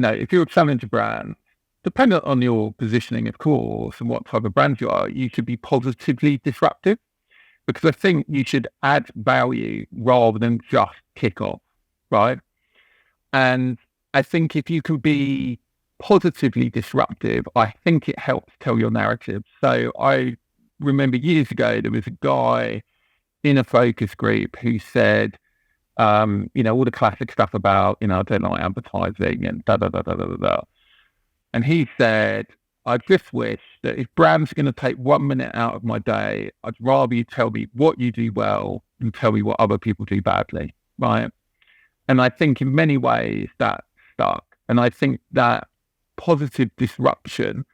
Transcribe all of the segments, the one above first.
if you're a challenger brand, dependent on your positioning, of course, and what type of brand you are, you should be positively disruptive, because I think you should add value rather than just kick off, right? And I think if you can be positively disruptive, I think it helps tell your narrative. So I remember years ago, there was a guy in a focus group who said, all the classic stuff about, I don't like advertising and da da da da da da. And he said, I just wish that if brands are going to take 1 minute out of my day, I'd rather you tell me what you do well and tell me what other people do badly, right? And I think in many ways that stuck. And I think that positive disruption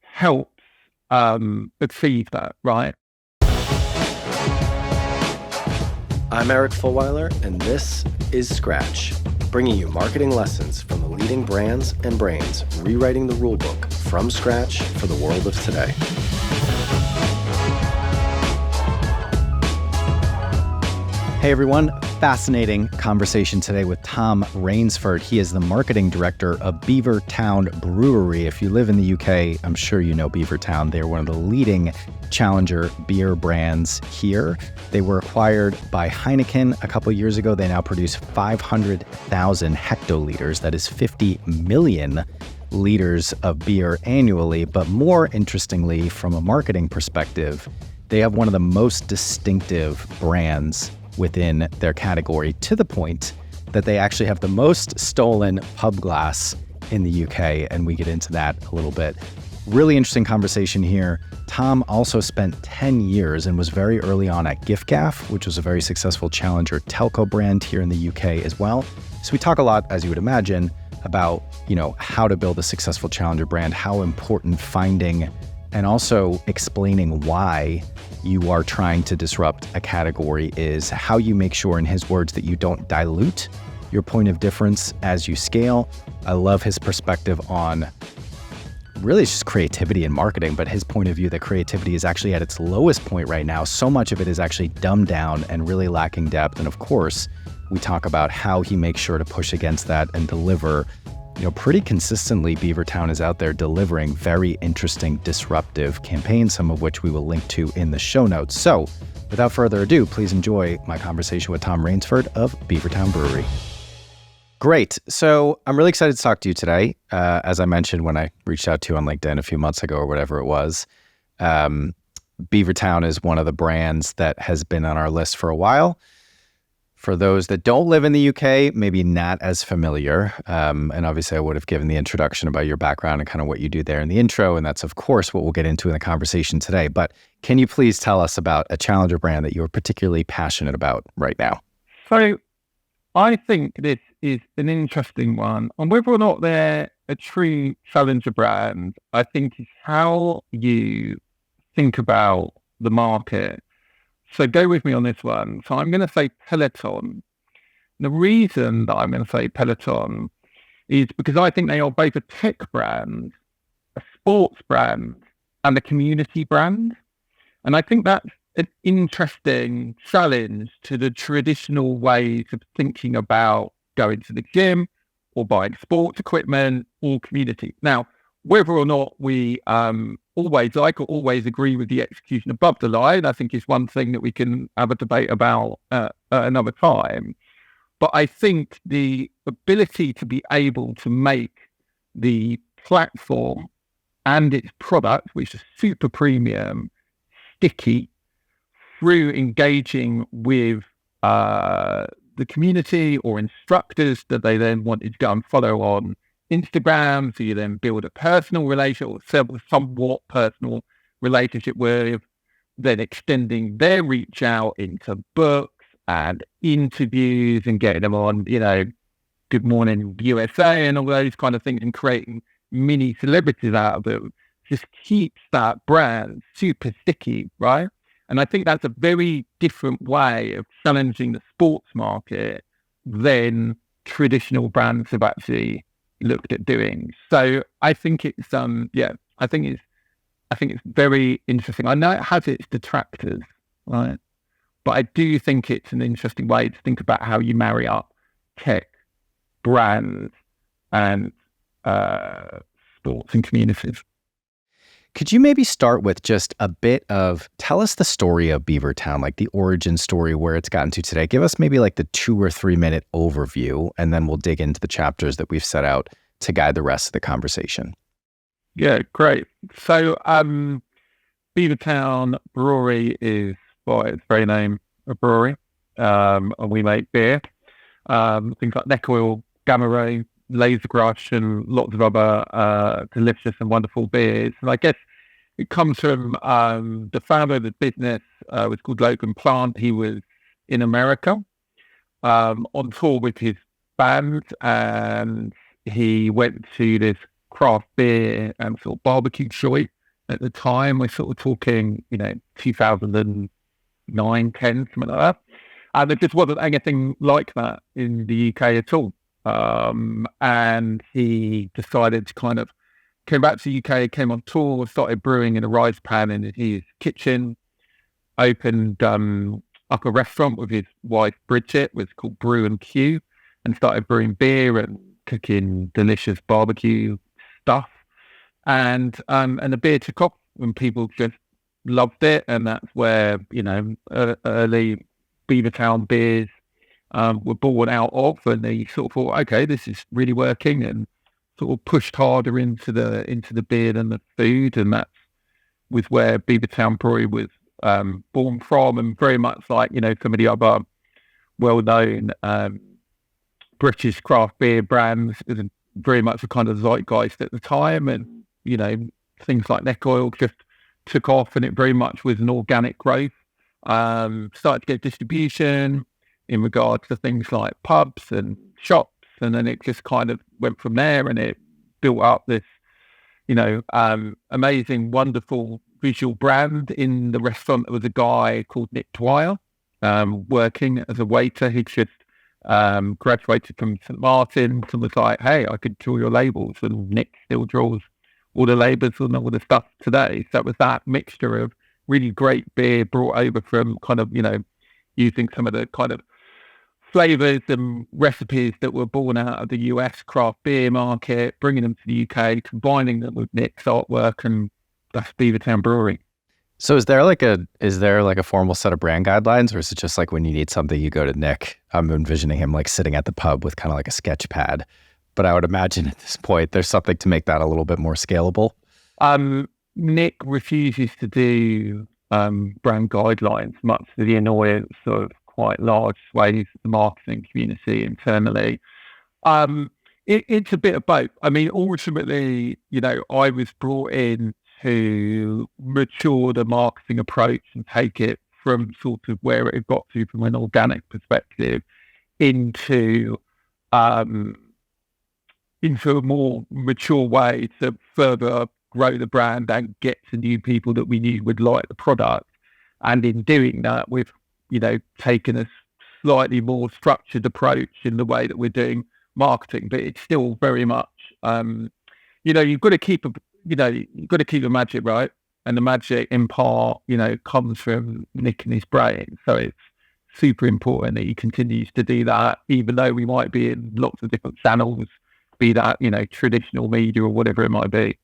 helps achieve that, right? I'm Eric Fulweiler, and this is Scratch, bringing you marketing lessons from the leading brands and brains rewriting the rulebook from scratch for the world of today. Hey everyone, fascinating conversation today with Tom Rainsford. He is the marketing director of Beavertown Brewery. If you live in the UK, I'm sure you know Beavertown. They're one of the leading challenger beer brands here. They were acquired by Heineken a couple years ago. They now produce 500,000 hectoliters. That is 50 million liters of beer annually. But more interestingly, from a marketing perspective, they have one of the most distinctive brands within their category, to the point that they actually have the most stolen pub glass in the UK, and we get into that a little bit. Really interesting conversation here. Tom also spent 10 years and was very early on at Giffgaff, which was a very successful challenger telco brand here in the UK as well. So we talk a lot, as you would imagine, about, how to build a successful challenger brand, how important finding and also explaining why you are trying to disrupt a category is, how you make sure, in his words, that you don't dilute your point of difference as you scale. I love his perspective on really just creativity in marketing, but his point of view that creativity is actually at its lowest point right now. So much of it is actually dumbed down and really lacking depth. And of course, we talk about how he makes sure to push against that and deliver. Pretty consistently, Beavertown is out there delivering very interesting, disruptive campaigns, some of which we will link to in the show notes. So without further ado, please enjoy my conversation with Tom Rainsford of Beavertown Brewery. Great. So I'm really excited to talk to you today. As I mentioned when I reached out to you on LinkedIn a few months ago or whatever it was, Beavertown is one of the brands that has been on our list for a while. For those that don't live in the UK, maybe not as familiar. And obviously I would have given the introduction about your background and kind of what you do there in the intro. And that's, of course, what we'll get into in the conversation today. But can you please tell us about a challenger brand that you're particularly passionate about right now? So I think this is an interesting one. And whether or not they're a true challenger brand, I think is how you think about the market. So go with me on this one. So I'm going to say Peloton. The reason that I'm going to say Peloton is because I think they are both a tech brand, a sports brand, and a community brand. And I think that's an interesting challenge to the traditional ways of thinking about going to the gym or buying sports equipment or community. Now, whether or not we always agree with the execution above the line, I think is one thing that we can have a debate about at another time. But I think the ability to be able to make the platform and its product, which is super premium, sticky, through engaging with the community or instructors that they then wanted to go and follow on Instagram, so you then build a personal relationship or somewhat personal relationship with, then extending their reach out into books and interviews and getting them on, Good Morning USA and all those kind of things, and creating mini celebrities out of them, just keeps that brand super sticky, right? And I think that's a very different way of challenging the sports market than traditional brands have actually looked at doing. So I think it's I think it's very interesting. I know it has its detractors, right? But I do think it's an interesting way to think about how you marry up tech, brands, and sports and communities. Could you maybe start with just a bit of, tell us the story of Beavertown, like the origin story, where it's gotten to today. Give us maybe like the 2 or 3 minute overview, and then we'll dig into the chapters that we've set out to guide the rest of the conversation. Yeah, great. So Beavertown Brewery is, by its very name, a brewery, and we make beer. Things like neck oil, gamma ray, laser crush, and lots of other delicious and wonderful beers. And I guess it comes from the founder of the business was called Logan Plant. He was in America on tour with his band, and he went to this craft beer and sort of barbecue joint at the time. We're sort of talking, 2009, 10, something like that. And there just wasn't anything like that in the UK at all. And he decided to came back to the UK, came on tour, started brewing in a rice pan in his kitchen, opened up a restaurant with his wife Bridget, was called Brew and Q, and started brewing beer and cooking delicious barbecue stuff. And the beer took off and people just loved it. And that's where, early Beavertown beers were born out of, and they sort of thought, okay, this is really working, and sort of pushed harder into the beer than the food, and that was where Beavertown Brewery was born from, and very much like some of the other well-known British craft beer brands, it was very much a kind of zeitgeist at the time, and things like neck oil just took off, and it very much was an organic growth. Started to get distribution in regards to things like pubs and shops, and then it just kind of went from there, and it built up this, amazing, wonderful visual brand. In the restaurant, there was a guy called Nick Dwyer working as a waiter. He just graduated from St. Martin's and was like, hey, I could draw your labels, and Nick still draws all the labels and all the stuff today. So it was that mixture of really great beer brought over from kind of, using some of the kind of flavors and recipes that were born out of the US craft beer market, bringing them to the UK, combining them with Nick's artwork, and that's Beavertown Brewery. So is there like a formal set of brand guidelines, or is it just like when you need something, you go to Nick? I'm envisioning him like sitting at the pub with kind of like a sketch pad, but I would imagine at this point, there's something to make that a little bit more scalable. Nick refuses to do brand guidelines, much to the annoyance of quite large swathes of the marketing community internally. It's a bit of both. I mean, ultimately, I was brought in to mature the marketing approach and take it from sort of where it had got to from an organic perspective into a more mature way to further grow the brand and get to new people that we knew would like the product. And in doing that, we've, taken a slightly more structured approach in the way that we're doing marketing, but it's still very much, you've got to keep the magic, right? And the magic in part, comes from Nick and his brain. So it's super important that he continues to do that, even though we might be in lots of different channels, be that, traditional media or whatever it might be.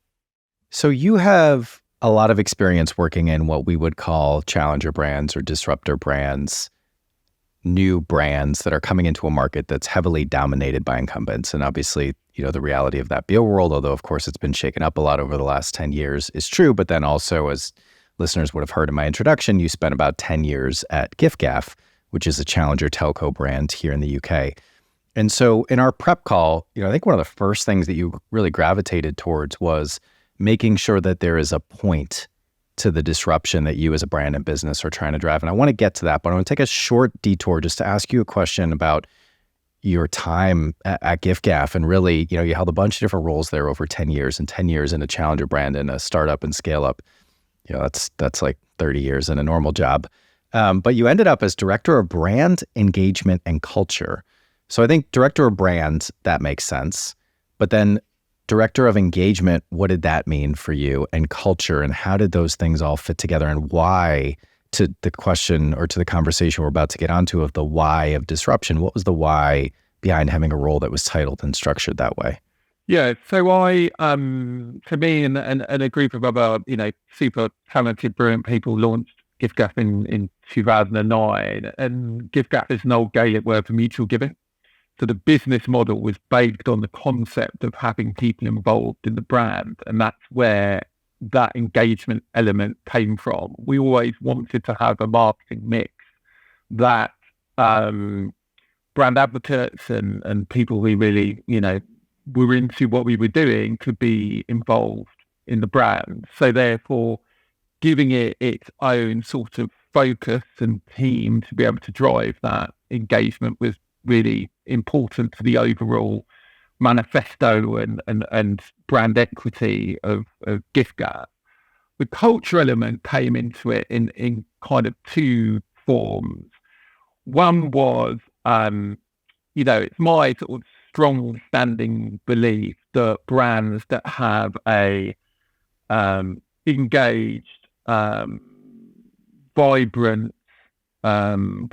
So you have a lot of experience working in what we would call challenger brands or disruptor brands, new brands that are coming into a market that's heavily dominated by incumbents. And obviously, the reality of that beer world, although of course it's been shaken up a lot over the last 10 years, is true. But then also, as listeners would have heard in my introduction, you spent about 10 years at Giffgaff, which is a challenger telco brand here in the UK. And so in our prep call, I think one of the first things that you really gravitated towards was making sure that there is a point to the disruption that you as a brand and business are trying to drive. And I want to get to that, but I want to take a short detour just to ask you a question about your time at Giffgaff. And really, you held a bunch of different roles there over 10 years, and 10 years in a challenger brand and a startup and scale up. That's like 30 years in a normal job. But you ended up as director of brand engagement and culture. So I think director of brand, that makes sense. But then director of engagement, what did that mean for you? And culture, and how did those things all fit together? And why, to the question or to the conversation we're about to get onto of the why of disruption, what was the why behind having a role that was titled and structured that way? Yeah, so to me and a group of other, super talented, brilliant people launched Giffgaff in 2009, and Giffgaff is an old Gaelic word for mutual giving. So the business model was based on the concept of having people involved in the brand, and that's where that engagement element came from. We always wanted to have a marketing mix that brand advocates and people who really, were into what we were doing could be involved in the brand. So therefore, giving it its own sort of focus and team to be able to drive that engagement was really important to the overall manifesto and brand equity of Giffgaff. The culture element came into it in kind of two forms. One was, it's my sort of strong standing belief that brands that have a engaged, vibrant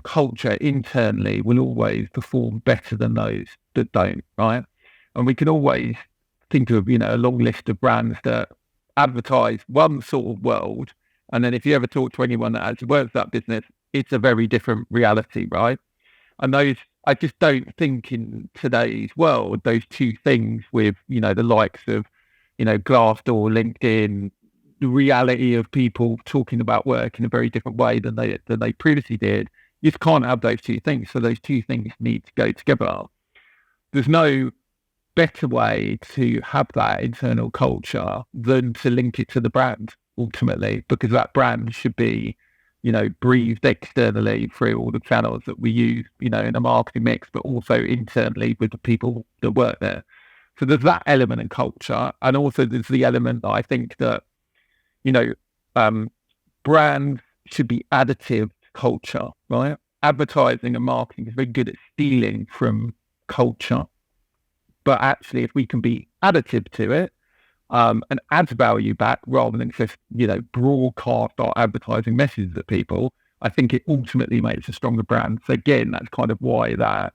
culture internally will always perform better than those that don't, right? And we can always think of, a long list of brands that advertise one sort of world. And then if you ever talk to anyone that actually works that business, it's a very different reality, right? And those, I just don't think in today's world, those two things with, the likes of, Glassdoor, LinkedIn, the reality of people talking about work in a very different way than they previously did. You just can't have those two things. So those two things need to go together. There's no better way to have that internal culture than to link it to the brand ultimately, because that brand should be, breathed externally through all the channels that we use, in a marketing mix, but also internally with the people that work there. So there's that element in culture. And also there's the element that I think that, brands should be additive to culture, right? Advertising and marketing is very good at stealing from culture. But actually, if we can be additive to it, and add value back rather than just, broadcast our advertising messages at people, I think it ultimately makes a stronger brand. So again, that's kind of why that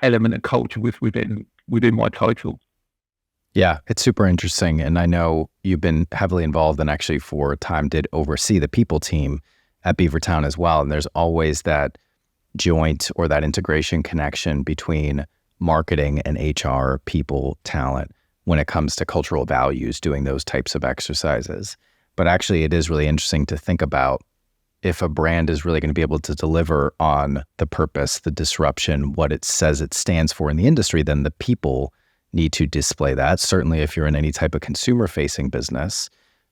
element of culture was within my title. Yeah, it's super interesting. And I know you've been heavily involved and actually for a time did oversee the people team at Beavertown as well. And there's always that joint or that integration connection between marketing and HR, people, talent, when it comes to cultural values, doing those types of exercises. But actually, it is really interesting to think about if a brand is really going to be able to deliver on the purpose, the disruption, what it says it stands for in the industry, then the people need to display that. Certainly if you're in any type of consumer-facing business,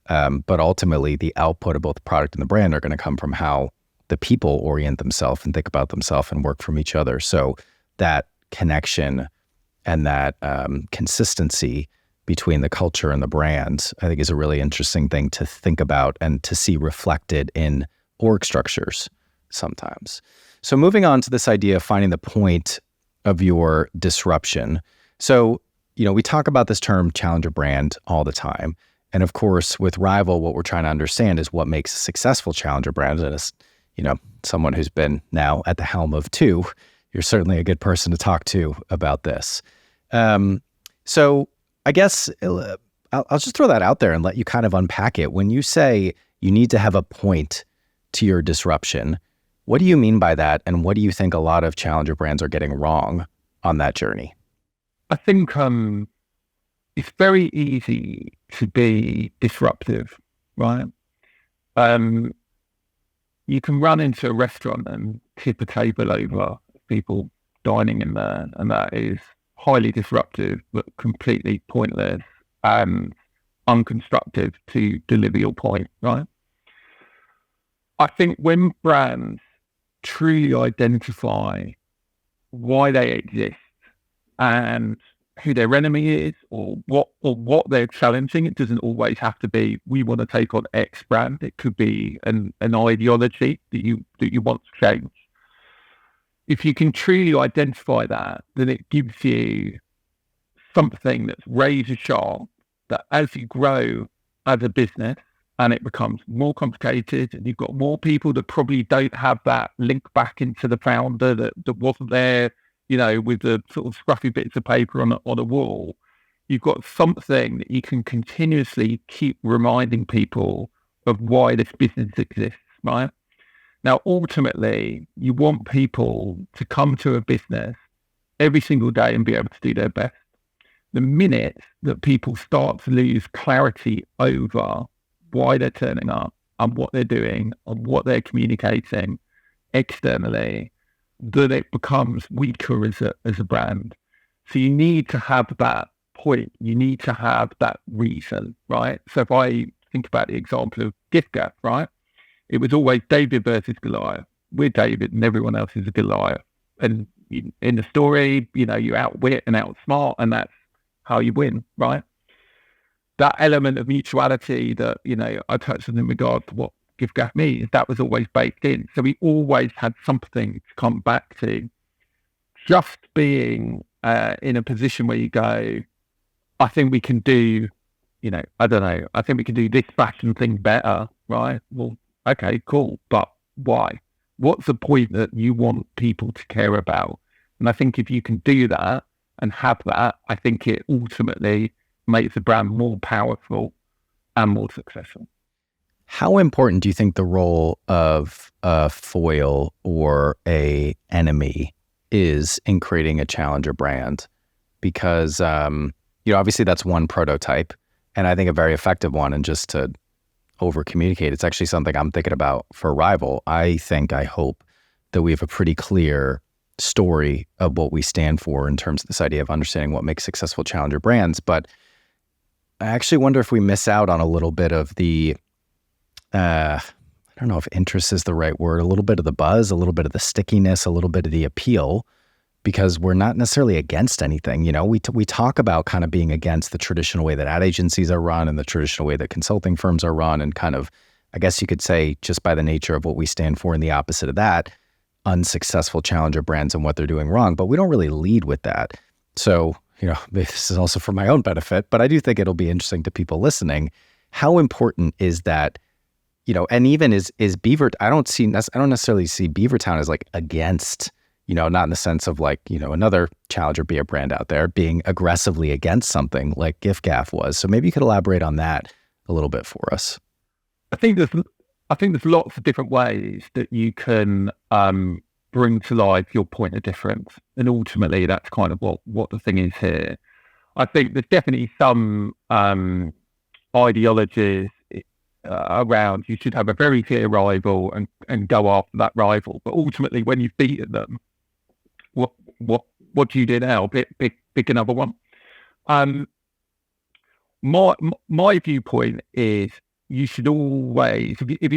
but ultimately the output of both the product and the brand are going to come from how the people orient themselves and think about themselves and work from each other. So that connection and that consistency between the culture and the brand, I think is a really interesting thing to think about and to see reflected in org structures sometimes. So moving on to this idea of finding the point of your disruption. So, we talk about this term challenger brand all the time. And of course, with Rival, what we're trying to understand is what makes a successful challenger brand. And as, someone who's been now at the helm of two, you're certainly a good person to talk to about this. So I guess I'll just throw that out there and let you kind of unpack it. When you say you need to have a point to your disruption, what do you mean by that? And what do you think a lot of challenger brands are getting wrong on that journey? I think it's very easy to be disruptive, right? You can run into a restaurant and tip a table over people dining in there, and that is highly disruptive, but completely pointless and unconstructive to deliver your point, right? I think when brands truly identify why they exist and who their enemy is or what they're challenging, it doesn't always have to be we want to take on X brand. It could be an ideology that you want to change. If you can truly identify that, then it gives you something that's razor sharp, that as you grow as a business and it becomes more complicated and you've got more people that probably don't have that link back into the founder that wasn't there, with the sort of scruffy bits of paper on a wall. You've got something that you can continuously keep reminding people of why this business exists, right? Now, ultimately, you want people to come to a business every single day and be able to do their best. The minute that people start to lose clarity over why they're turning up and what they're doing and what they're communicating externally, then it becomes weaker as a brand. So you need to have that point. You need to have that reason, right? So if I think about the example of Giffgaff, right? It was always David versus Goliath. We're David and everyone else is a Goliath. And in the story, you outwit and outsmart, and that's how you win, right? That element of mutuality that, I touched on in regards to what Giffgaff means, that was always baked in. So we always had something to come back to. Just being in a position where you go, I think we can do, I don't know, I think we can do this fashion thing better, right? Well, okay, cool. But why? What's the point that you want people to care about? And I think if you can do that and have that, I think it ultimately makes the brand more powerful and more successful. How important do you think the role of a foil or a enemy is in creating a challenger brand? Because, obviously that's one prototype, and I think a very effective one. And just to over communicate, it's actually something I'm thinking about for Rival. I hope that we have a pretty clear story of what we stand for in terms of this idea of understanding what makes successful challenger brands. But I actually wonder if we miss out on a little bit of the, I don't know if interest is the right word, a little bit of the buzz, a little bit of the stickiness, a little bit of the appeal, because we're not necessarily against anything. We talk about kind of being against the traditional way that ad agencies are run and the traditional way that consulting firms are run, and kind of, I guess you could say, just by the nature of what we stand for and the opposite of that, unsuccessful challenger brands and what they're doing wrong. But we don't really lead with that. So, this is also for my own benefit, but I do think it'll be interesting to people listening. How important is that, and even is Beaver, I don't necessarily see Beavertown as like against, not in the sense of like, another challenger beer brand out there being aggressively against something like Giffgaff was. So maybe you could elaborate on that a little bit for us. I think there's lots of different ways that you can bring to life your point of difference, and ultimately that's kind of what the thing is here. I think there's definitely some ideologies around you should have a very clear rival and go after that rival, but ultimately when you've beaten them, what do you do now? Pick another one. My viewpoint is you should always, if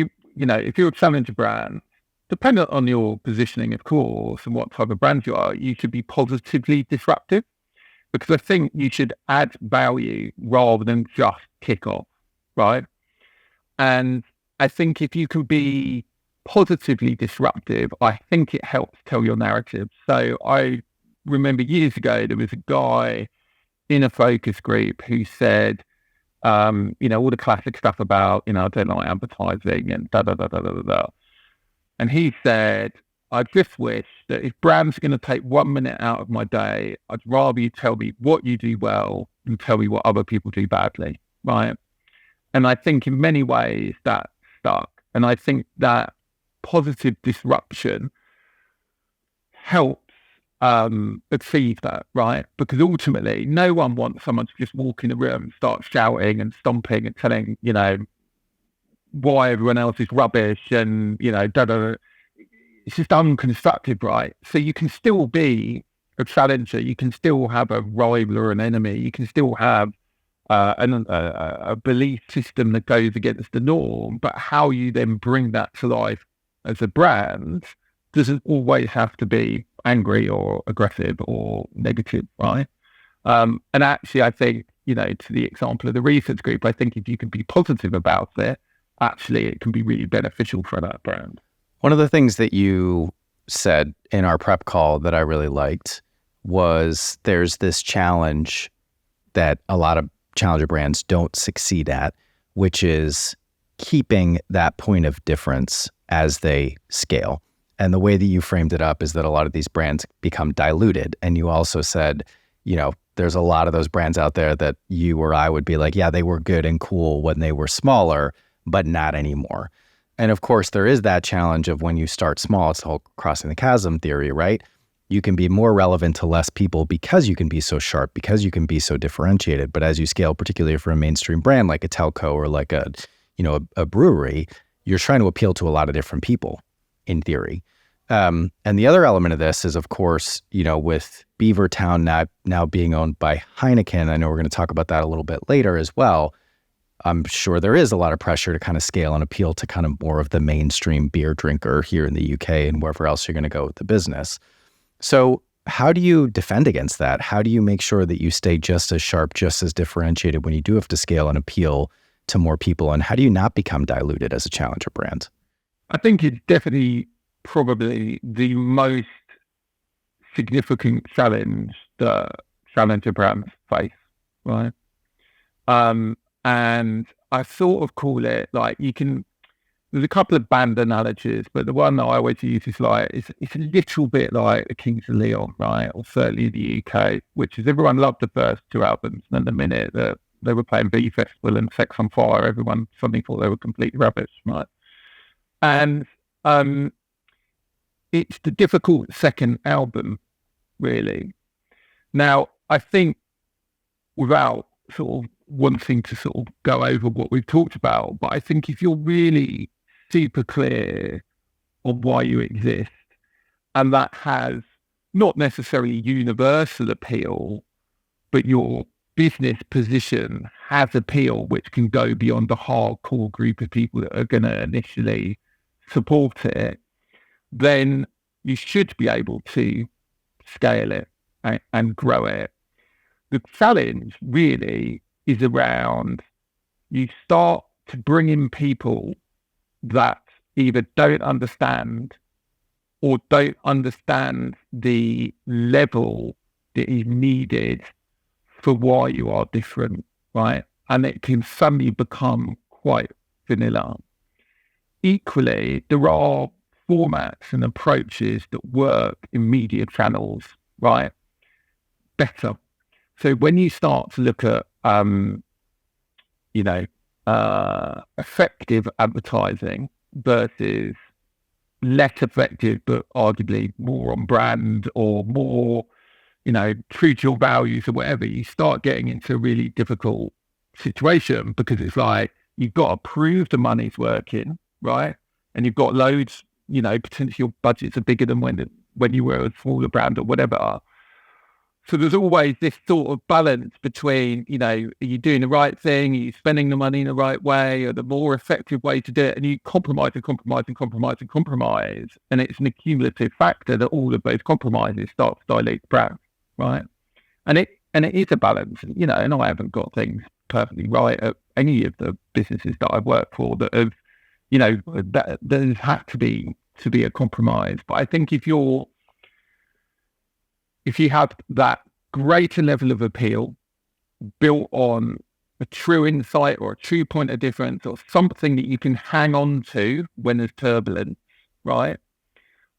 you're a challenger brand, dependent on your positioning, of course, and what type of brand you are, you should be positively disruptive, because I think you should add value rather than just kick off, right? And I think if you can be positively disruptive, I think it helps tell your narrative. So I remember years ago, there was a guy in a focus group who said, all the classic stuff about, I don't like advertising and da-da-da-da-da-da. And he said, I just wish that if brands are going to take 1 minute out of my day, I'd rather you tell me what you do well than tell me what other people do badly, right? And I think in many ways that stuck. And I think that positive disruption helps achieve that, right? Because ultimately, no one wants someone to just walk in the room and start shouting and stomping and telling, why everyone else is rubbish and, it's just unconstructive, right? So you can still be a challenger, you can still have a rival or an enemy, you can still have a belief system that goes against the norm, but how you then bring that to life as a brand doesn't always have to be angry or aggressive or negative, right? And actually, I think, to the example of the research group, I think if you can be positive about it, actually it can be really beneficial for that brand. One of the things that you said in our prep call that I really liked was there's this challenge that a lot of challenger brands don't succeed at, which is keeping that point of difference as they scale. And the way that you framed it up is that a lot of these brands become diluted. And you also said, there's a lot of those brands out there that you or I would be like, yeah, they were good and cool when they were smaller, but not anymore. And of course, there is that challenge of when you start small, it's the whole crossing the chasm theory, right? You can be more relevant to less people because you can be so sharp, because you can be so differentiated. But as you scale, particularly for a mainstream brand like a telco or like a brewery, you're trying to appeal to a lot of different people in theory. And the other element of this is, of course, with Beavertown now being owned by Heineken, I know we're going to talk about that a little bit later as well. I'm sure there is a lot of pressure to kind of scale and appeal to kind of more of the mainstream beer drinker here in the UK and wherever else you're going to go with the business. So how do you defend against that? How do you make sure that you stay just as sharp, just as differentiated when you do have to scale and appeal to more people? And how do you not become diluted as a challenger brand? I think it's definitely probably the most significant challenge that challenger brands face, right? And I sort of call it like there's a couple of band analogies, but the one that I always use is like, it's a little bit like the Kings of Leon, right? Or certainly in the UK, which is everyone loved the first two albums. And then the minute that they were playing B Festival and Sex on Fire, everyone suddenly thought they were complete rubbish, right? And it's the difficult second album, really. Now, I think without sort of wanting to sort of go over what we've talked about, but I think if you're really super clear on why you exist, and that has not necessarily universal appeal, but your business position has appeal which can go beyond the hardcore group of people that are going to initially support it, then you should be able to scale it and grow it. The challenge really is around you start to bring in people that either don't understand or don't understand the level that is needed for why you are different, right? And it can suddenly become quite vanilla. Equally, there are formats and approaches that work in media channels, right, better. So when you start to look at, effective advertising versus less effective, but arguably more on brand or more, true to your values or whatever, you start getting into a really difficult situation because it's like, you've got to prove the money's working, right? And you've got loads, potentially your budgets are bigger than when you were a smaller brand or whatever. So there's always this sort of balance between, are you doing the right thing? Are you spending the money in the right way or the more effective way to do it? And you compromise and compromise and compromise and compromise. And it's an accumulative factor that all of those compromises start to dilute the brand, right? And it is a balance, and I haven't got things perfectly right at any of the businesses that I've worked for that have, that there's had to be a compromise. But I think if you have that greater level of appeal built on a true insight or a true point of difference or something that you can hang on to when there's turbulence, right?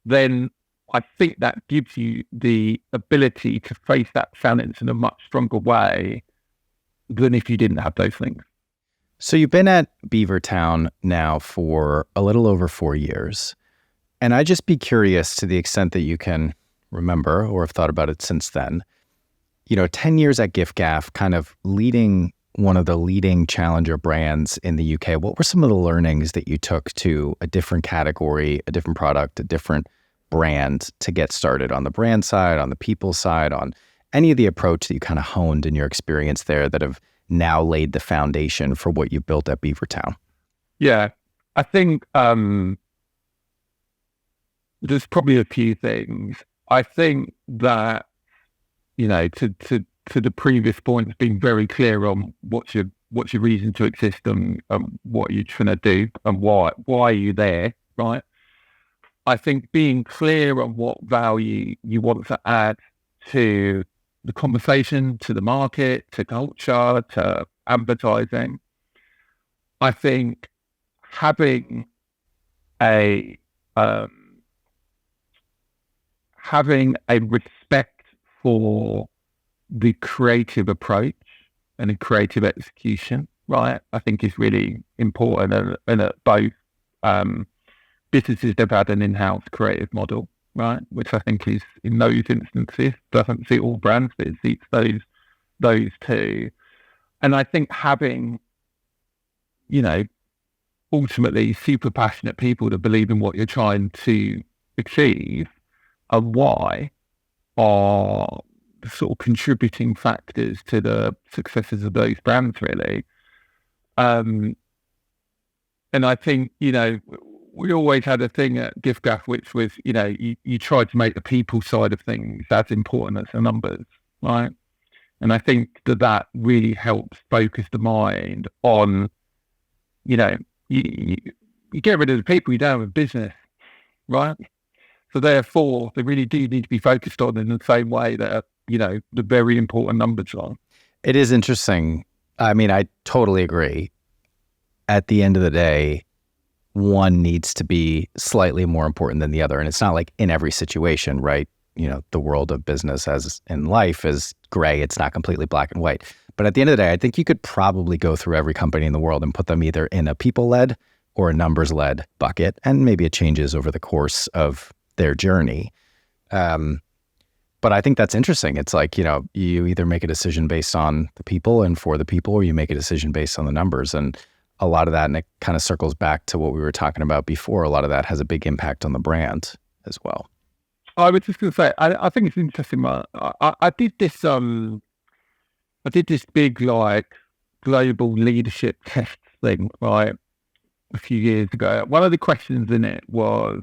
Then I think that gives you the ability to face that challenge in a much stronger way than if you didn't have those things. So you've been at Beavertown now for a little over 4 years. And I'd just be curious to the extent that you can remember or have thought about it since then, 10 years at Giffgaff, kind of leading one of the leading challenger brands in the UK. What were some of the learnings that you took to a different category, a different product, a different brand to get started on the brand side, on the people side, on any of the approach that you kind of honed in your experience there that have now laid the foundation for what you built at Beavertown? Yeah, I think there's probably a few things. I think that, to the previous point, being very clear on what's your reason to exist and what you're trying to do and why are you there, right? I think being clear on what value you want to add to the conversation, to the market, to culture, to advertising. I think having a having a respect for the creative approach and the creative execution, right, I think is really important. And at both businesses, they've had an in-house creative model, right, which I think is, in those instances, doesn't suit all brands, but it suits those two. And I think having, ultimately super passionate people that believe in what you're trying to achieve and why are the sort of contributing factors to the successes of those brands, really. And I think, we always had a thing at Giffgaff, which was, you tried to make the people side of things as important as the numbers, right? And I think that really helps focus the mind on, you get rid of the people, you don't have a business, right? So therefore, they really do need to be focused on in the same way that, the very important numbers are. It is interesting. I mean, I totally agree. At the end of the day, one needs to be slightly more important than the other. And it's not like in every situation, right? The world of business, as in life, is gray. It's not completely black and white. But at the end of the day, I think you could probably go through every company in the world and put them either in a people-led or a numbers-led bucket. And maybe it changes over the course of their journey. But I think that's interesting. It's like, you either make a decision based on the people and for the people, or you make a decision based on the numbers. And a lot of that, and it kind of circles back to what we were talking about before, a lot of that has a big impact on the brand as well. I was just going to say, I think it's interesting. I did this big global leadership test thing, right, a few years ago. One of the questions in it was,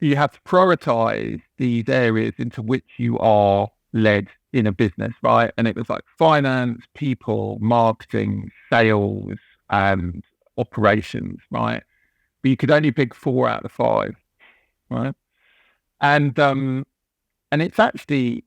you have to prioritize these areas into which you are led in a business, right? And it was like finance, people, marketing, sales, and operations, right? But you could only pick 4 out of 5, right? And it's actually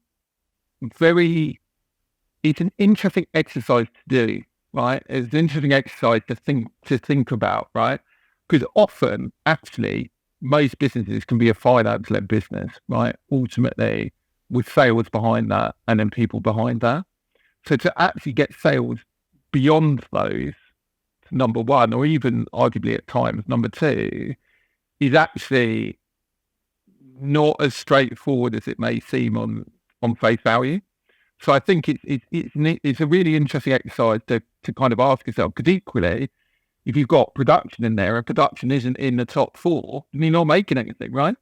it's an interesting exercise to do, right? It's an interesting exercise to think about, right? Because often, actually, most businesses can be a finance-led business, right? Ultimately, with sales behind that and then people behind that. So to actually get sales beyond those, number one, or even arguably at times number two, is actually not as straightforward as it may seem on face value. So I think it's a really interesting exercise to kind of ask yourself, because equally, if you've got production in there and production isn't in the top 4, then you're not making anything, right?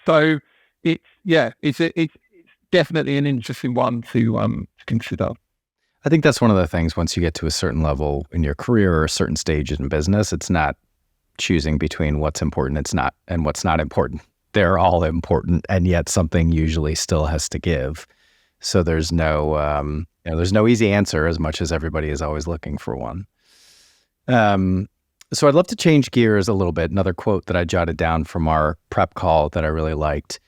So it's definitely an interesting one to consider. I think that's one of the things, once you get to a certain level in your career or a certain stage in business, it's not choosing between what's important and what's not important. They're all important, and yet something usually still has to give. So there's no easy answer, as much as everybody is always looking for one. So I'd love to change gears a little bit. Another quote that I jotted down from our prep call that I really liked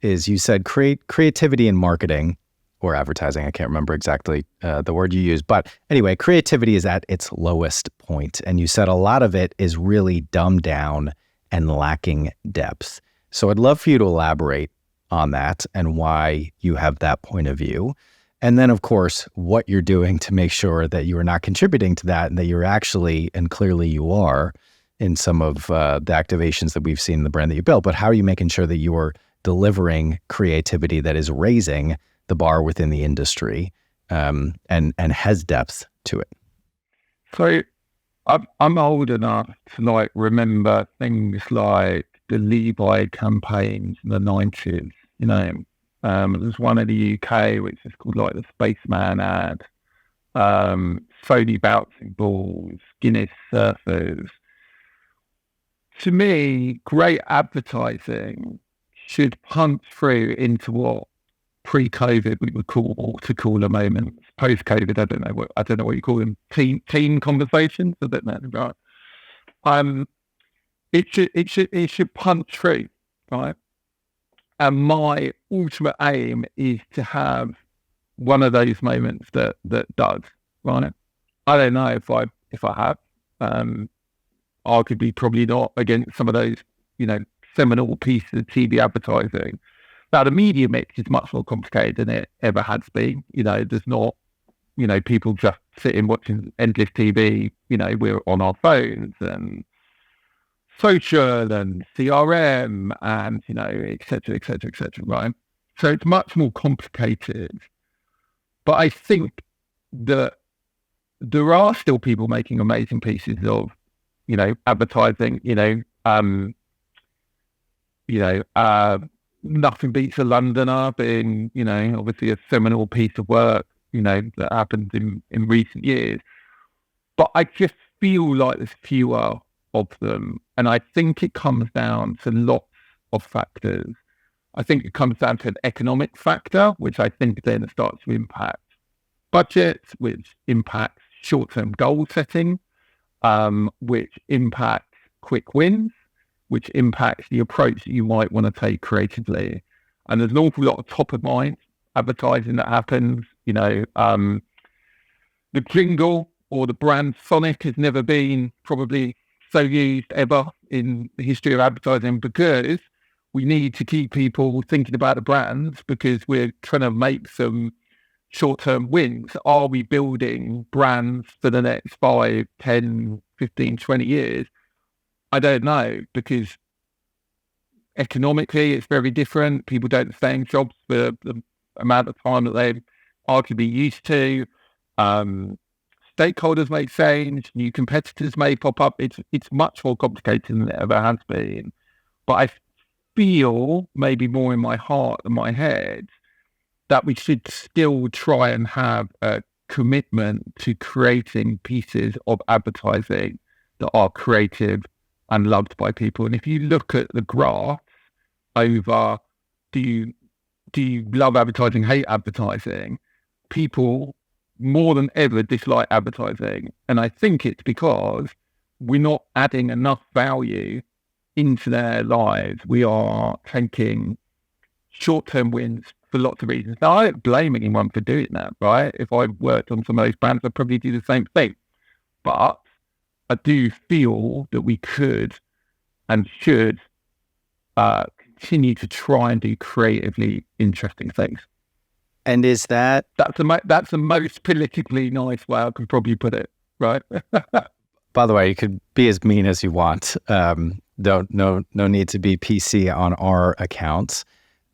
is, you said, creativity in marketing or advertising. I can't remember exactly the word you used, but anyway, creativity is at its lowest point. And you said a lot of it is really dumbed down and lacking depth. So I'd love for you to elaborate on that and why you have that point of view. And then, of course, what you're doing to make sure that you are not contributing to that, and that you're actually, and clearly you are, in some of the activations that we've seen in the brand that you built, but how are you making sure that you are delivering creativity that is raising the bar within the industry and has depth to it? So I'm old enough to remember things like the Levi campaigns in the 90s, there's one in the UK which is called the Spaceman ad, Sony bouncing balls, Guinness surfers. To me, great advertising should punch through into what pre-COVID we would call water cooler moments. Post-COVID, I don't know what you call them. Team conversations. I don't know. Right? It should punch through, right? And my ultimate aim is to have one of those moments that does, right? I don't know if I have. Arguably, probably not against some of those, seminal piece of TV advertising. Now, the media mix is much more complicated than it ever has been. There's not, people just sitting watching endless TV. We're on our phones and social and CRM and, et cetera, et cetera, et cetera, right? So it's much more complicated. But I think that there are still people making amazing pieces of, advertising, Nothing Beats a Londoner being, obviously a seminal piece of work, that happened in recent years. But I just feel like there's fewer of them. And I think it comes down to lots of factors. I think it comes down to an economic factor, which I think then starts to impact budgets, which impacts short-term goal setting, which impacts quick wins, which impacts the approach that you might want to take creatively. And there's an awful lot of top-of-mind advertising that happens. The jingle or the brand Sonic has never been probably so used ever in the history of advertising, because we need to keep people thinking about the brands, because we're trying to make some short-term wins. Are we building brands for the next 5, 10, 15, 20 years? I don't know, because economically it's very different. People don't stay in jobs for the amount of time that they arguably used to. Stakeholders may change, new competitors may pop up. It's much more complicated than it ever has been. But I feel, maybe more in my heart than my head, that we should still try and have a commitment to creating pieces of advertising that are creative and loved by people. And if you look at the graph over do you love advertising, hate advertising, people more than ever dislike advertising. And I think it's because we're not adding enough value into their lives. We are taking short-term wins for lots of reasons. Now, I don't blame anyone for doing that, right? If I worked on some of those brands, I'd probably do the same thing. But I do feel that we could and should continue to try and do creatively interesting things. And is that's the most politically nice way I could probably put it, right? By the way, you could be as mean as you want. No need to be PC on our accounts.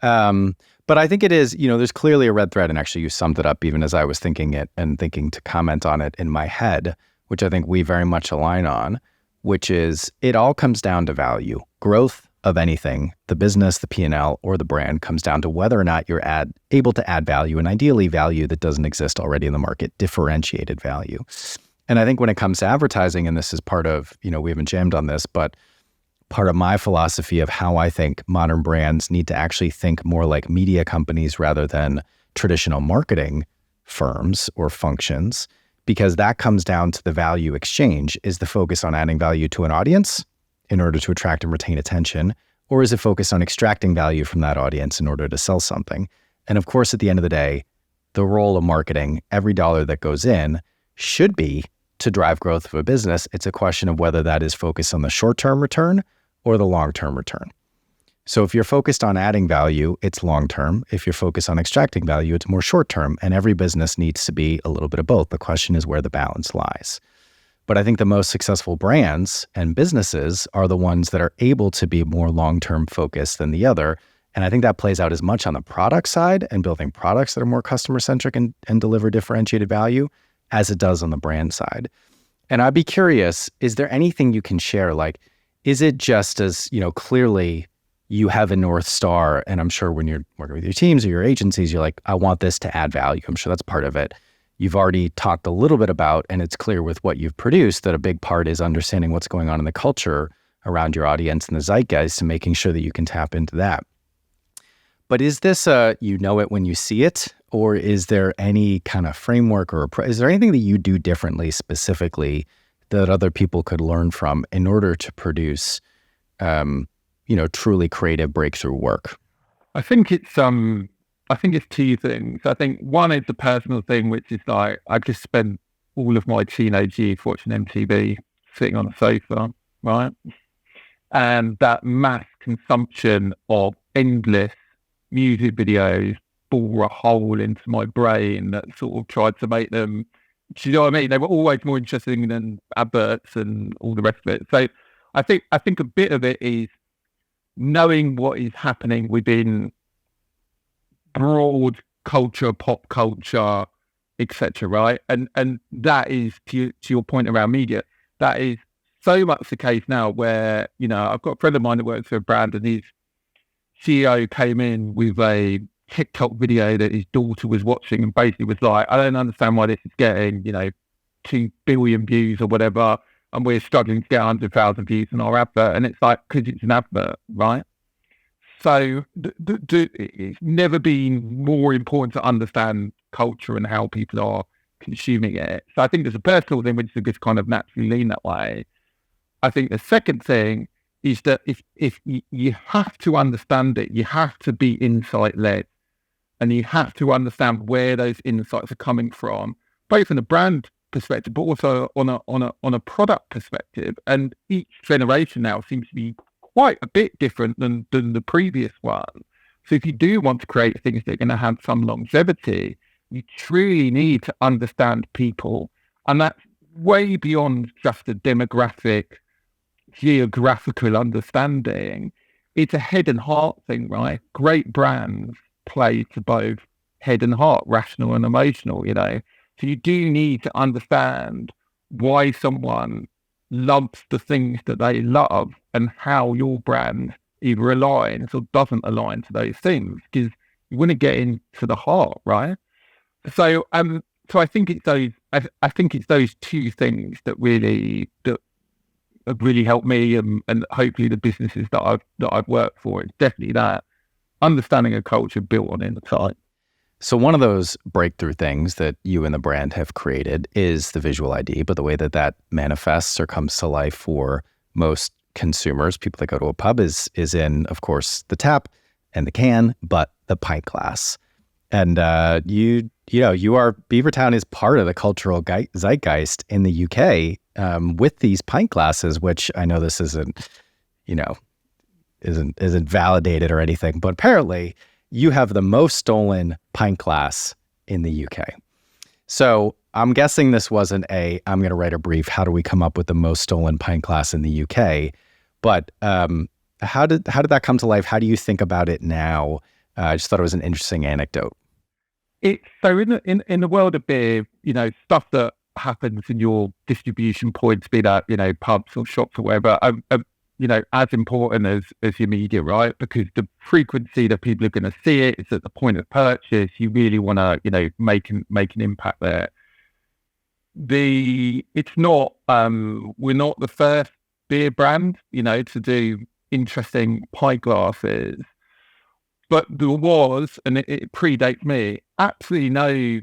But I think it is, there's clearly a red thread, and actually you summed it up even as I was thinking it and thinking to comment on it in my head, which I think we very much align on, which is it all comes down to value. Growth of anything, the business, the P&L, or the brand, comes down to whether or not you're able to add value, and ideally value that doesn't exist already in the market, differentiated value. And I think when it comes to advertising, and this is part of, we haven't jammed on this, but part of my philosophy of how I think modern brands need to actually think more like media companies rather than traditional marketing firms or functions, because that comes down to the value exchange. Is the focus on adding value to an audience in order to attract and retain attention, or is it focused on extracting value from that audience in order to sell something? And of course, at the end of the day, the role of marketing, every dollar that goes in, should be to drive growth of a business. It's a question of whether that is focused on the short-term return or the long-term return. So if you're focused on adding value, it's long-term. If you're focused on extracting value, it's more short-term. And every business needs to be a little bit of both. The question is where the balance lies. But I think the most successful brands and businesses are the ones that are able to be more long-term focused than the other. And I think that plays out as much on the product side and building products that are more customer-centric and deliver differentiated value as it does on the brand side. And I'd be curious, is there anything you can share? Like, is it just as, clearly you have a North Star, and I'm sure when you're working with your teams or your agencies, you're like, I want this to add value. I'm sure that's part of it. You've already talked a little bit about, and it's clear with what you've produced, that a big part is understanding what's going on in the culture around your audience and the zeitgeist and making sure that you can tap into that. But is this you know it when you see it, or is there any kind of framework or is there anything that you do differently specifically that other people could learn from in order to produce, truly creative breakthrough work? I think it's two things. I think one is the personal thing, which is like I just spent all of my teenage years watching MTV, sitting on a sofa, right? and that mass consumption of endless music videos bore a hole into my brain that sort of tried to make them, do you know what I mean? They were always more interesting than adverts and all the rest of it. So I think a bit of it is knowing what is happening within broad culture, pop culture, etc. Right, and that is to your point around media. That is so much the case now. Where I've got a friend of mine that works for a brand, and his CEO came in with a TikTok video that his daughter was watching, and basically was like, "I don't understand why this is getting 2 billion views or whatever, and we're struggling to get 100,000 views on our advert." And it's like, because it's an advert, right? So it's never been more important to understand culture and how people are consuming it. So I think there's a personal thing which is just kind of naturally lean that way. I think the second thing is that if you have to understand it, you have to be insight led, and you have to understand where those insights are coming from, both from a brand perspective, but also on a product perspective. And each generation now seems to be quite a bit different than the previous one. So if you do want to create things that are going to have some longevity, you truly need to understand people. And that's way beyond just a demographic, geographical understanding. It's a head and heart thing, right? Great brands play to both head and heart, rational and emotional, So you do need to understand why someone loves the things that they love and how your brand either aligns or doesn't align to those things, because you want to get into the heart, right? So I think it's those two things that have really helped me, and hopefully the businesses that I've worked for. It's definitely that understanding a culture built on insight. So one of those breakthrough things that you and the brand have created is the visual ID, but the way that manifests or comes to life for most consumers, people that go to a pub, is in, of course, the tap and the can, but the pint glass. And you are, Beavertown is part of the cultural zeitgeist in the UK with these pint glasses, which I know this isn't validated or anything, but apparently you have the most stolen pint glass in the UK. So I'm guessing this wasn't I'm going to write a brief, how do we come up with the most stolen pint glass in the UK? But how did that come to life? How do you think about it now? I just thought it was an interesting anecdote. So in the world of beer, stuff that happens in your distribution points, be that, pubs or shops or whatever, as important as your media, right? Because the frequency that people are going to see it is at the point of purchase. You really want to, make an impact there. It's not, we're not the first beer brand, to do interesting pint glasses, but there was, and it predates me, absolutely no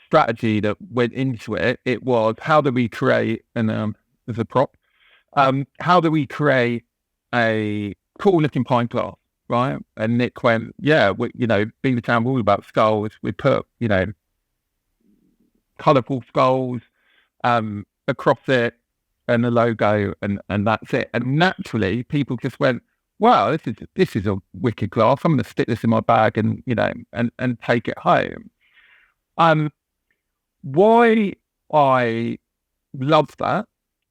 strategy that went into it. It was, how do we create, and as a prop, how do we create a cool looking pint glass, right? And Nick went, Beavertown, we're all about skulls. We put, colourful skulls across it and the logo, and that's it. And naturally, people just went, wow, this is a wicked glass. I'm going to stick this in my bag and take it home. Why I love that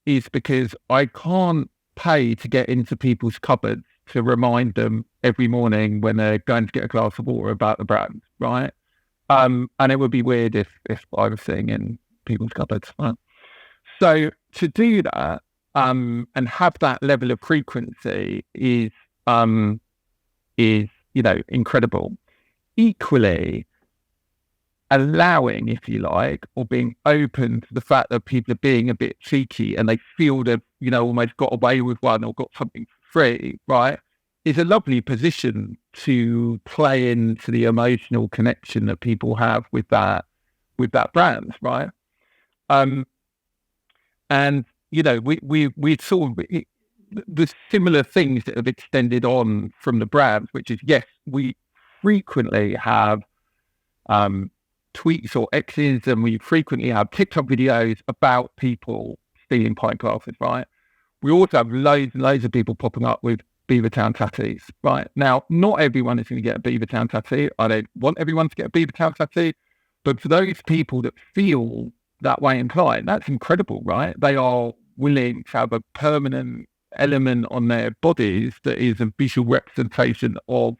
is because I can't pay to get into people's cupboards to remind them every morning when they're going to get a glass of water about the brand, right? And it would be weird if I was sitting in people's cupboards. Right? So to do that and have that level of frequency is incredible. Equally, allowing, if you like, or being open to the fact that people are being a bit cheeky and they feel they've, almost got away with one or got something free, right, is a lovely position to play into the emotional connection that people have with that brand, right? And we sort of the similar things that have extended on from the brands, which is, yes, we frequently have tweets or X's, and we frequently have TikTok videos about people stealing pint glasses, right? We also have loads and loads of people popping up with Beavertown tattoos, right? Now, not everyone is going to get a Beavertown tattoo. I don't want everyone to get a Beavertown tattoo, but for those people that feel that way inclined, that's incredible, right? They are willing to have a permanent element on their bodies that is a visual representation of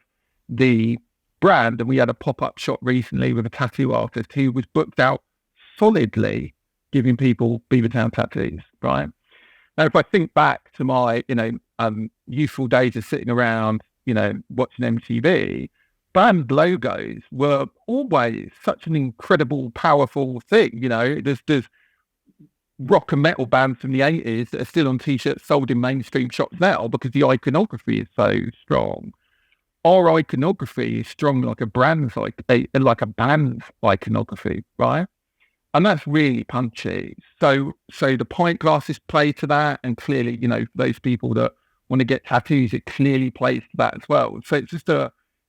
the brand. And we had a pop-up shop recently with a tattoo artist who was booked out solidly giving people Beavertown tattoos, right? Now, if I think back to my, youthful days of sitting around, watching MTV, brand logos were always such an incredible, powerful thing. There's rock and metal bands from the 80s that are still on t-shirts sold in mainstream shops now because the iconography is so strong. Our iconography is strong like a band's iconography, right? And that's really punchy. So the pint glasses play to that, and clearly, those people that want to get tattoos, it clearly plays to that as well. So it's just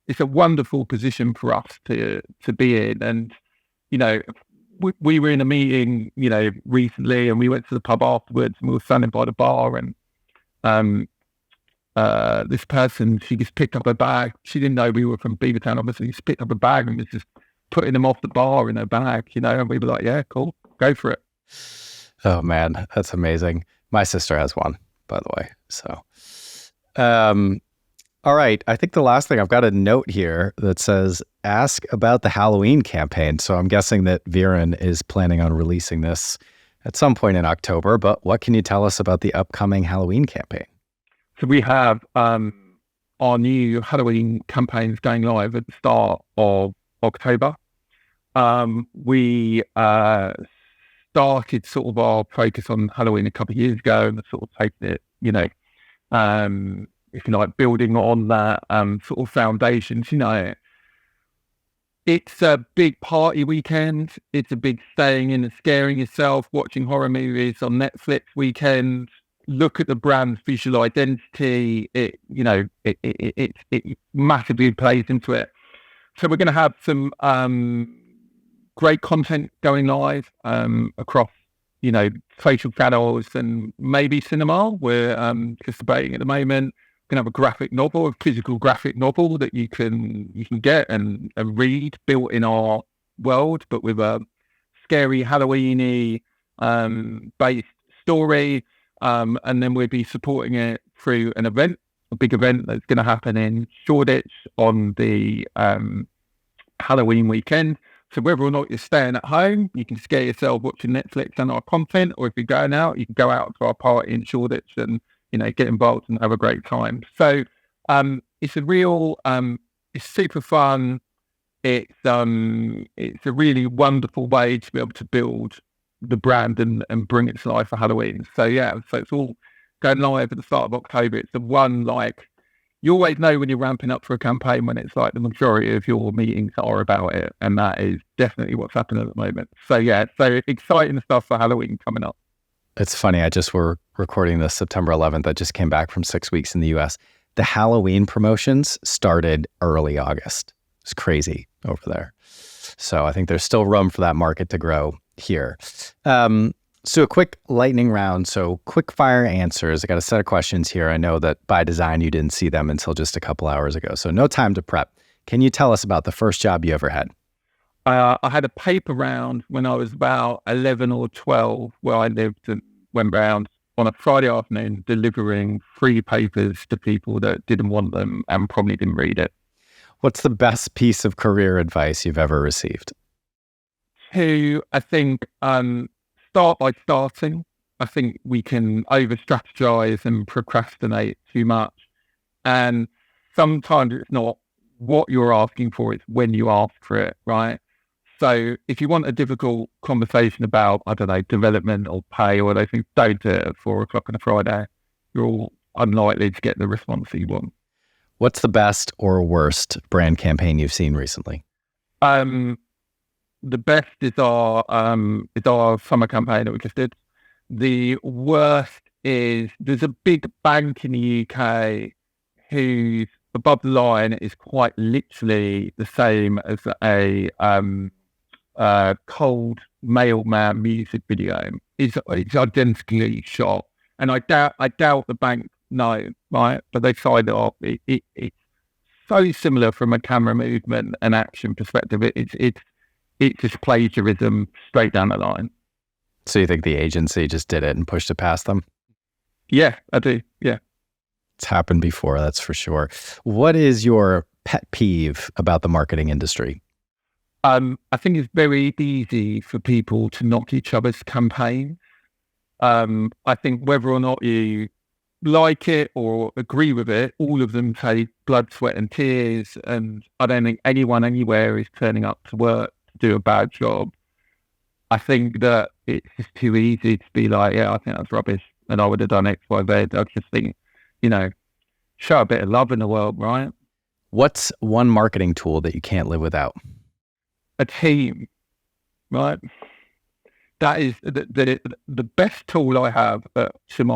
it's a wonderful position for us to be in. And we were in a meeting, recently, and we went to the pub afterwards, and we were standing by the bar, and this person, she just picked up her bag. She didn't know we were from Beavertown, obviously. She picked up a bag and was just putting them off the bar in her bag, and we were like, yeah, cool, go for it. Oh man, that's amazing. My sister has one, by the way. So, all right. I think the last thing, I've got a note here that says, ask about the Halloween campaign. So I'm guessing that Viren is planning on releasing this at some point in October, but what can you tell us about the upcoming Halloween campaign? So we have our new Halloween campaigns going live at the start of October. We started sort of our focus on Halloween a couple of years ago, and sort of taking it, if you like, building on that sort of foundations. It's a big party weekend. It's a big staying in and scaring yourself, watching horror movies on Netflix weekend. Look at the brand's visual identity. It massively plays into it. So we're going to have some great content going live across, social channels and maybe cinema. We're just debating at the moment. We're going to have a graphic novel, a physical graphic novel that you can get and read, built in our world, but with a scary Halloween-y based story. And then we'll be supporting it through an event, a big event that's going to happen in Shoreditch on the Halloween weekend. So whether or not you're staying at home, you can scare yourself watching Netflix and our content, or if you're going out, you can go out to our party in Shoreditch and, get involved and have a great time. So it's a real, it's super fun. It's a really wonderful way to be able to build the brand and bring it to life for Halloween. So yeah, so it's all going live at the start of October. It's the one, you always know when you're ramping up for a campaign when it's like the majority of your meetings are about it, and that is definitely what's happening at the moment. So yeah, so exciting stuff for Halloween coming up. It's funny, we're recording this September 11th. I just came back from 6 weeks in the US. The Halloween promotions started early August. It's crazy over there. So I think there's still room for that market to grow here. So a quick lightning round. So quick fire answers. I got a set of questions here. I know that by design, you didn't see them until just a couple hours ago. So no time to prep. Can you tell us about the first job you ever had? I had a paper round when I was about 11 or 12 where I lived and went round on a Friday afternoon delivering free papers to people that didn't want them and probably didn't read it. What's the best piece of career advice you've ever received? I think, start by starting. I think we can over-strategize and procrastinate too much. And sometimes it's not what you're asking for, it's when you ask for it, right? So if you want a difficult conversation about, development or pay or those things, don't do it at 4 o'clock on a Friday. You're all unlikely to get the response that you want. What's the best or worst brand campaign you've seen recently? The best is our summer campaign that we just did. The worst is there's a big bank in the UK whose above the line is quite literally the same as a cold mailman music video. It's identically shot. And I doubt the bank know, right? But they signed it off. It's so similar from a camera movement and action perspective. It's just plagiarism straight down the line. So you think the agency just did it and pushed it past them? Yeah, I do. Yeah. It's happened before, that's for sure. What is your pet peeve about the marketing industry? I think it's very easy for people to knock each other's campaigns. I think whether or not you like it or agree with it, all of them take blood, sweat and tears. And I don't think anyone anywhere is turning up to work to do a bad job. I think that it's just too easy to be like, yeah, I think that's rubbish and I would have done X, Y, Z. I just think, show a bit of love in the world, right? What's one marketing tool that you can't live without? A team, right? That is the best tool I have to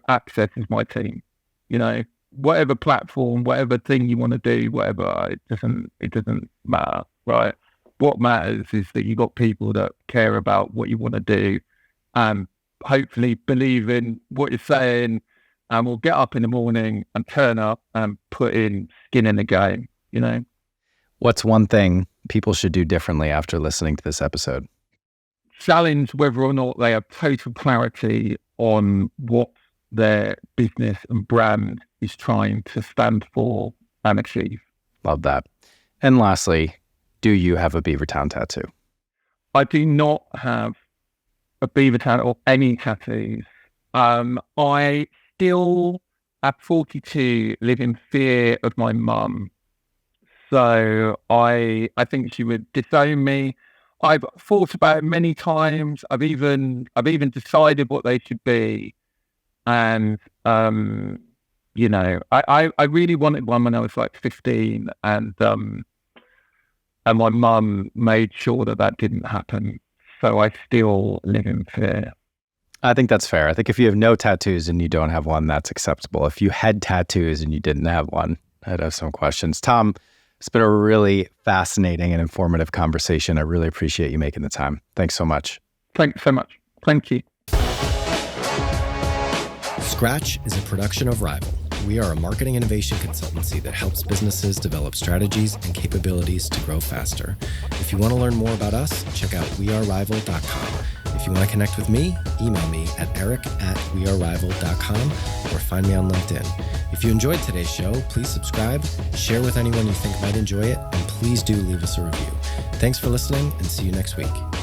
access is my team. Whatever platform, whatever thing you want to do, whatever, it doesn't matter, right? What matters is that you got people that care about what you want to do and hopefully believe in what you're saying and will get up in the morning and turn up and put in skin in the game, What's one thing people should do differently after listening to this episode? Challenge whether or not they have total clarity on what their business and brand is trying to stand for and achieve. Love that. And lastly, do you have a Beavertown tattoo? I do not have a Beavertown or any tattoos. I still, at 42, live in fear of my mum. So I think she would disown me. I've thought about it many times. I've even decided what they should be. And, I really wanted one when I was like 15 and my mum made sure that didn't happen. So I still live in fear. I think that's fair. I think if you have no tattoos and you don't have one, that's acceptable. If you had tattoos and you didn't have one, I'd have some questions. Tom, it's been a really fascinating and informative conversation. I really appreciate you making the time. Thanks so much. Thanks so much. Thank you. Scratch is a production of Rival. We are a marketing innovation consultancy that helps businesses develop strategies and capabilities to grow faster. If you want to learn more about us, check out wearerival.com. If you want to connect with me, email me at eric@wearerival.com or find me on LinkedIn. If you enjoyed today's show, please subscribe, share with anyone you think might enjoy it, and please do leave us a review. Thanks for listening and see you next week.